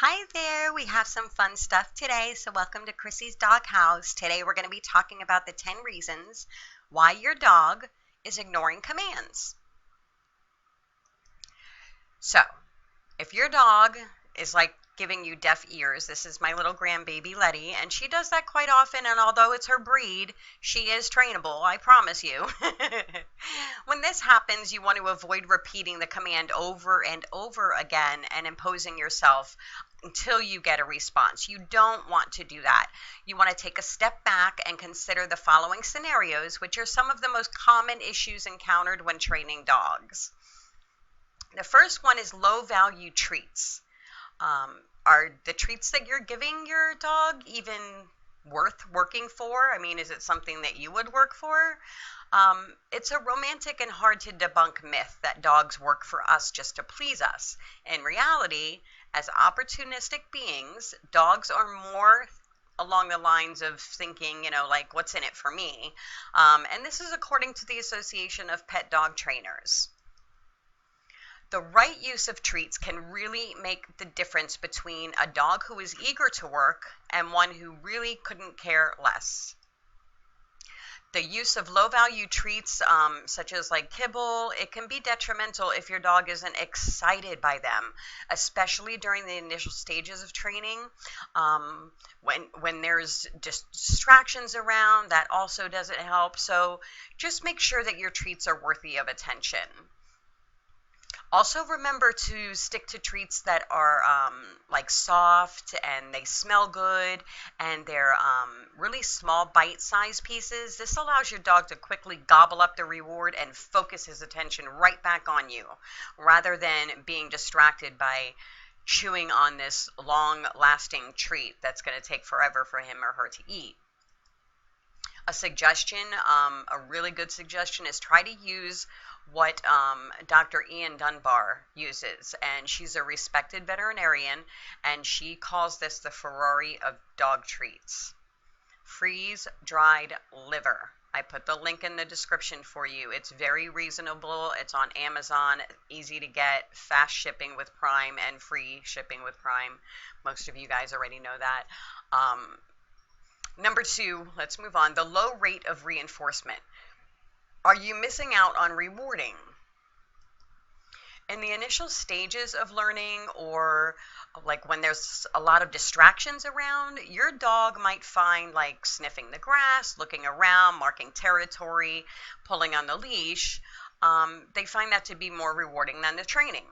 Hi there, we have some fun stuff today, so welcome to Chrissy's Dog House. Today we're going to be talking about the 10 reasons why your dog is ignoring commands. So, if your dog is like giving you deaf ears, this is my little grandbaby Letty, and she does that quite often, and although it's her breed, she is trainable, I promise you. When this happens, you want to avoid repeating the command over and over again and imposing yourself until you get a response. You don't want to do that. You want to take a step back and consider the following scenarios, which are some of the most common issues encountered when training dogs. The first one is low value treats. Are the treats that you're giving your dog even worth working for? I mean, is it something that you would work for? It's a romantic and hard to debunk myth that dogs work for us just to please us. In reality, as opportunistic beings, dogs are more along the lines of thinking, like, what's in it for me? And this is according to the Association of Pet Dog Trainers. The right use of treats can really make the difference between a dog who is eager to work and one who really couldn't care less. The use of low-value treats, such as like kibble, it can be detrimental if your dog isn't excited by them, especially during the initial stages of training. When there's distractions around, that also doesn't help. So just make sure that your treats are worthy of attention. Also remember to stick to treats that are like soft and they smell good and they're really small bite-sized pieces. This allows your dog to quickly gobble up the reward and focus his attention right back on you rather than being distracted by chewing on this long-lasting treat that's going to take forever for him or her to eat. A suggestion, a really good suggestion, is try to use what Dr. Ian Dunbar uses, and she's a respected veterinarian, and she calls this the Ferrari of dog treats. Freeze-dried liver. I put the link in the description for you. It's very reasonable. It's on Amazon, easy to get, fast shipping with Prime, and free shipping with Prime. Most of you guys already know that. Number 2, let's move on, the low rate of reinforcement. Are you missing out on rewarding? In the initial stages of learning, or like when there's a lot of distractions around, your dog might find like sniffing the grass, looking around, marking territory, pulling on the leash. They find that to be more rewarding than the training,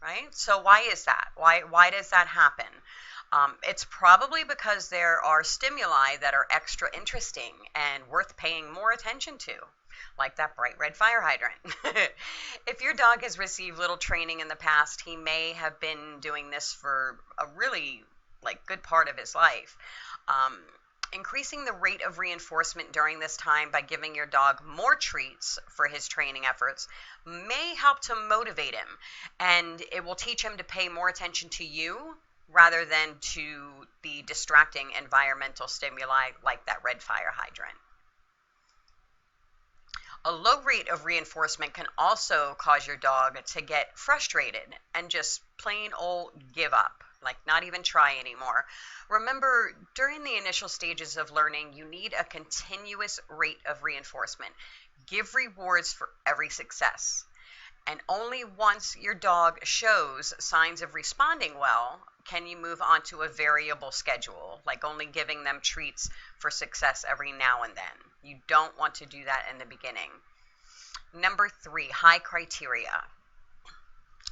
right? So why is that? Why does that happen? It's probably because there are stimuli that are extra interesting and worth paying more attention to, like that bright red fire hydrant. If your dog has received little training in the past, he may have been doing this for a really good part of his life. Increasing the rate of reinforcement during this time by giving your dog more treats for his training efforts may help to motivate him, and it will teach him to pay more attention to you rather than to the distracting environmental stimuli like that red fire hydrant. A low rate of reinforcement can also cause your dog to get frustrated and just plain old give up, like not even try anymore. Remember, during the initial stages of learning, you need a continuous rate of reinforcement. Give rewards for every success. And only once your dog shows signs of responding well can you move on to a variable schedule, like only giving them treats for success every now and then. You don't want to do that in the beginning. Number 3, high criteria.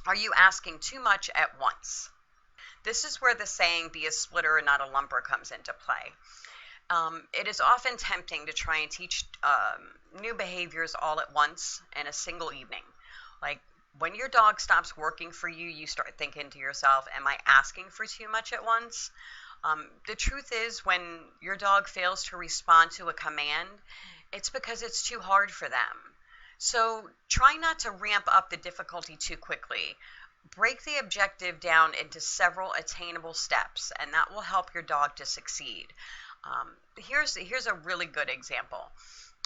Are you asking too much at once? This is where the saying, be a splitter and not a lumper, comes into play. It is often tempting to try and teach new behaviors all at once in a single evening. Like, when your dog stops working for you, you start thinking to yourself, am I asking for too much at once? The truth is, when your dog fails to respond to a command, it's because it's too hard for them. So try not to ramp up the difficulty too quickly. Break the objective down into several attainable steps, and that will help your dog to succeed. Here's a really good example.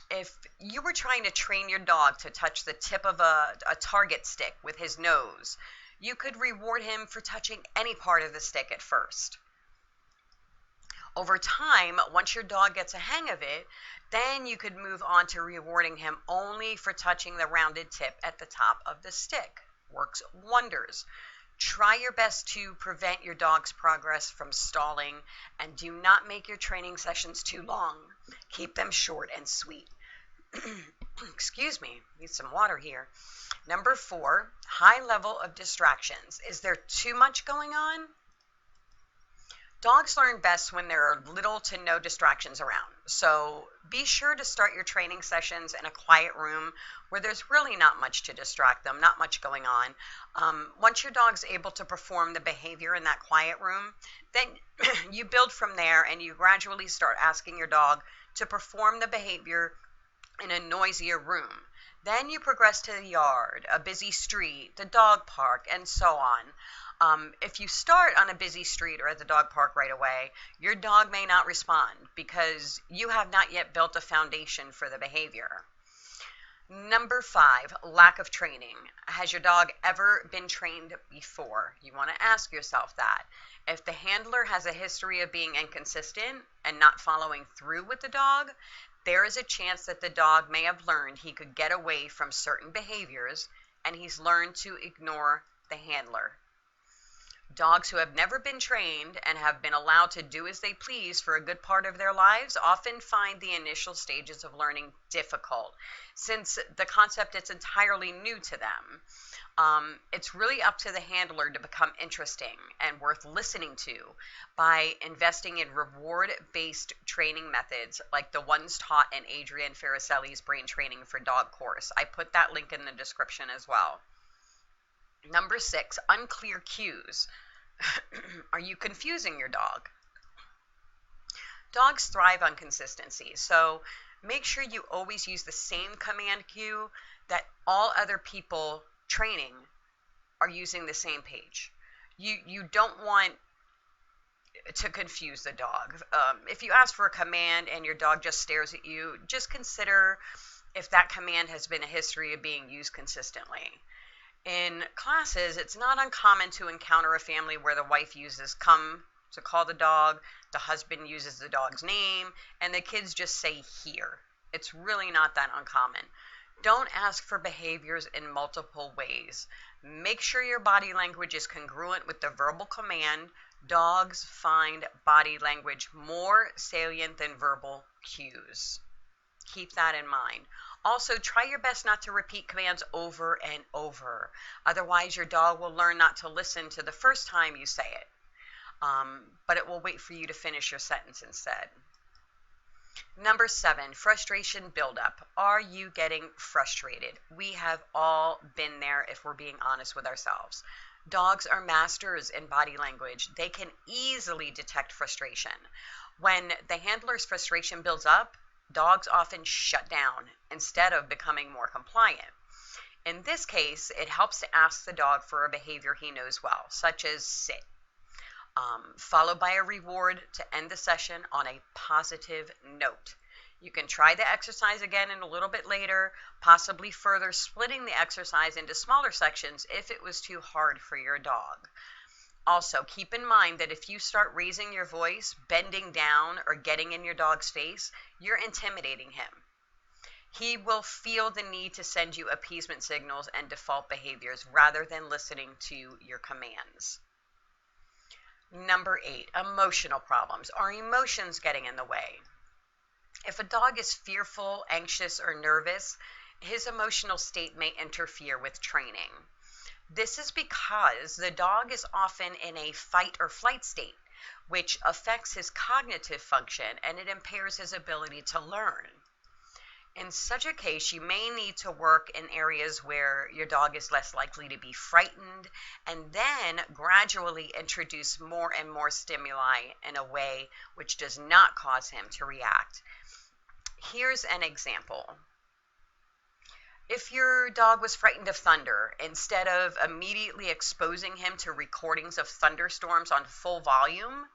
If you were trying to train your dog to touch the tip of a target stick with his nose, You could reward him for touching any part of the stick at first. Over time, once your dog gets a hang of it, then you could move on to rewarding him only for touching the rounded tip at the top of the stick. Works wonders. Try your best to prevent your dog's progress from stalling, and do not make your training sessions too long. Keep them short and sweet. Excuse me, need some water here. Number 4, high level of distractions. Is there too much going on? Dogs learn best when there are little to no distractions around. So be sure to start your training sessions in a quiet room where there's really not much to distract them, not much going on. Once your dog's able to perform the behavior in that quiet room, then you build from there and you gradually start asking your dog to perform the behavior in a noisier room. Then you progress to the yard, a busy street, the dog park, and so on. If you start on a busy street or at the dog park right away, your dog may not respond because you have not yet built a foundation for the behavior. Number 5, lack of training. Has your dog ever been trained before? You want to ask yourself that. If the handler has a history of being inconsistent and not following through with the dog, there is a chance that the dog may have learned he could get away from certain behaviors and he's learned to ignore the handler. Dogs who have never been trained and have been allowed to do as they please for a good part of their lives often find the initial stages of learning difficult, since the concept is entirely new to them. It's really up to the handler to become interesting and worth listening to by investing in reward-based training methods like the ones taught in Adrian Faricelli's Brain Training for Dog course. I put that link in the description as well. Number 6, unclear cues. Are you confusing your dog? Dogs thrive on consistency, so make sure you always use the same command cue that all other people training are using the same page. You don't want to confuse the dog. If you ask for a command and your dog just stares at you, just consider if that command has been a history of being used consistently. In classes, it's not uncommon to encounter a family where the wife uses come to call the dog, the husband uses the dog's name, and the kids just say here. It's really not that uncommon. Don't ask for behaviors in multiple ways. Make sure your body language is congruent with the verbal command. Dogs find body language more salient than verbal cues. Keep that in mind. Also, try your best not to repeat commands over and over. Otherwise, your dog will learn not to listen to the first time you say it. But it will wait for you to finish your sentence instead. Number 7, frustration buildup. Are you getting frustrated? We have all been there if we're being honest with ourselves. Dogs are masters in body language. They can easily detect frustration. When the handler's frustration builds up, dogs often shut down instead of becoming more compliant. In this case, it helps to ask the dog for a behavior he knows well, such as sit, followed by a reward to end the session on a positive note. You can try the exercise again in a little bit later, possibly further splitting the exercise into smaller sections if it was too hard for your dog. Also, keep in mind that if you start raising your voice, bending down, or getting in your dog's face, you're intimidating him. He will feel the need to send you appeasement signals and default behaviors rather than listening to your commands. Number 8, emotional problems. Are emotions getting in the way? If a dog is fearful, anxious, or nervous, his emotional state may interfere with training. This is because the dog is often in a fight or flight state, which affects his cognitive function and it impairs his ability to learn. In such a case, you may need to work in areas where your dog is less likely to be frightened, and then gradually introduce more and more stimuli in a way which does not cause him to react. Here's an example. If your dog was frightened of thunder, instead of immediately exposing him to recordings of thunderstorms on full volume,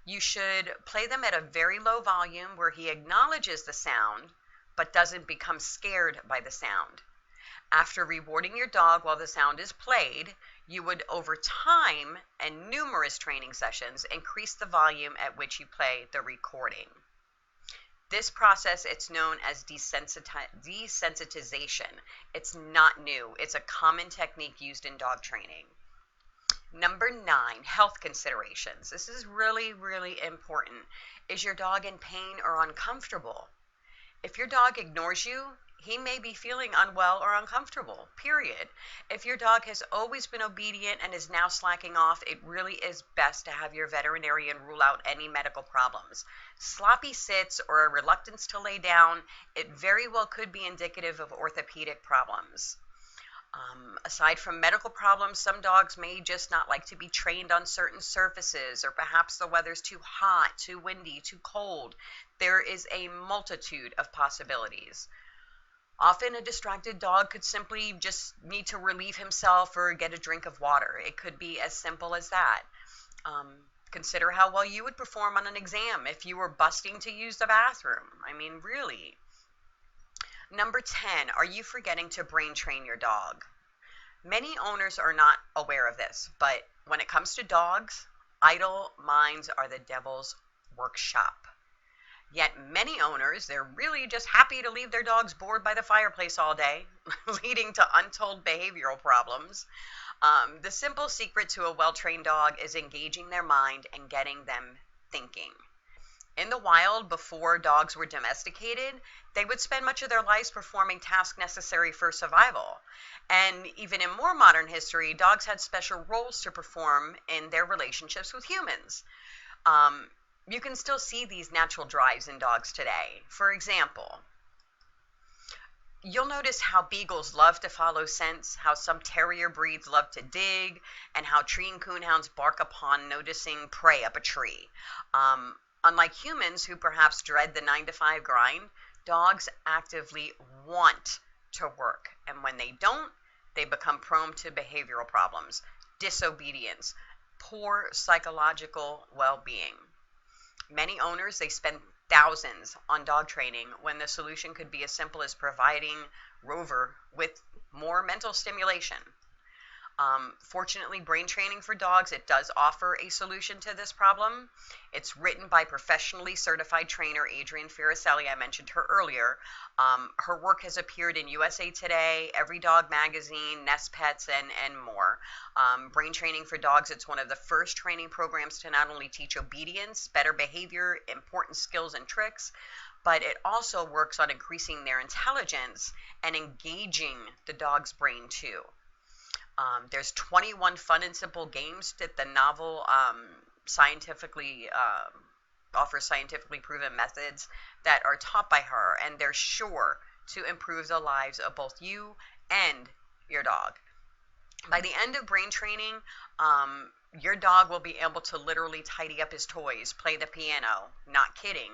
you should play them at a very low volume where he acknowledges the sound but doesn't become scared by the sound. After rewarding your dog while the sound is played, You would, over time and numerous training sessions, increase the volume at which you play the recording. This process, it's known as desensitization. It's not new. It's a common technique used in dog training. Number 9, health considerations. This is really, really important. Is your dog in pain or uncomfortable? If your dog ignores you, he may be feeling unwell or uncomfortable, period. If your dog has always been obedient and is now slacking off, it really is best to have your veterinarian rule out any medical problems. Sloppy sits or a reluctance to lay down, it very well could be indicative of orthopedic problems. Aside from medical problems, some dogs may just not like to be trained on certain surfaces, or perhaps the weather's too hot, too windy, too cold. There is a multitude of possibilities. Often a distracted dog could simply just need to relieve himself or get a drink of water. It could be as simple as that. Consider how well you would perform on an exam if you were busting to use the bathroom. I mean, really. Number 10, are you forgetting to brain train your dog? Many owners are not aware of this, but when it comes to dogs, idle minds are the devil's workshop. Yet many owners, they're really just happy to leave their dogs bored by the fireplace all day, leading to untold behavioral problems. The simple secret to a well-trained dog is engaging their mind and getting them thinking. In the wild, before dogs were domesticated, they would spend much of their lives performing tasks necessary for survival. And even in more modern history, dogs had special roles to perform in their relationships with humans. You can still see these natural drives in dogs today. For example, you'll notice how beagles love to follow scents, how some terrier breeds love to dig, and how tree and coonhounds bark upon noticing prey up a tree. Unlike humans who perhaps dread the 9-to-5 grind, dogs actively want to work. And when they don't, they become prone to behavioral problems, disobedience, poor psychological well-being. Many owners, they spend thousands on dog training when the solution could be as simple as providing Rover with more mental stimulation. Fortunately, brain training for dogs, it does offer a solution to this problem. It's written by professionally certified trainer Adrienne Faricelli. I mentioned her earlier. Her work has appeared in USA Today, Every Dog Magazine, Nest Pets, and more. Brain training for dogs, it's one of the first training programs to not only teach obedience, better behavior, important skills and tricks, but it also works on increasing their intelligence and engaging the dog's brain too. There's 21 fun and simple games that the novel offers scientifically proven methods that are taught by her, and they're sure to improve the lives of both you and your dog. By the end of brain training, your dog will be able to literally tidy up his toys, play the piano, not kidding,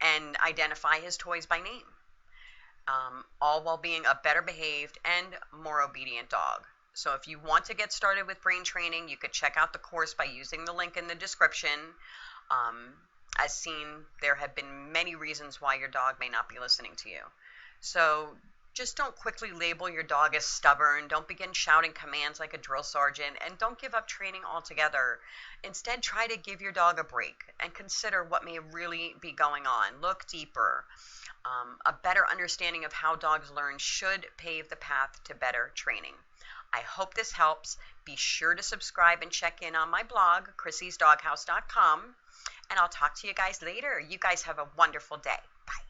and identify his toys by name. All while being a better behaved and more obedient dog. So if you want to get started with brain training, you could check out the course by using the link in the description. As seen, there have been many reasons why your dog may not be listening to you. So just don't quickly label your dog as stubborn. Don't begin shouting commands like a drill sergeant, and don't give up training altogether. Instead, try to give your dog a break and consider what may really be going on. Look deeper. A better understanding of how dogs learn should pave the path to better training. I hope this helps. Be sure to subscribe and check in on my blog, chrissysdoghouse.com, and I'll talk to you guys later. You guys have a wonderful day. Bye.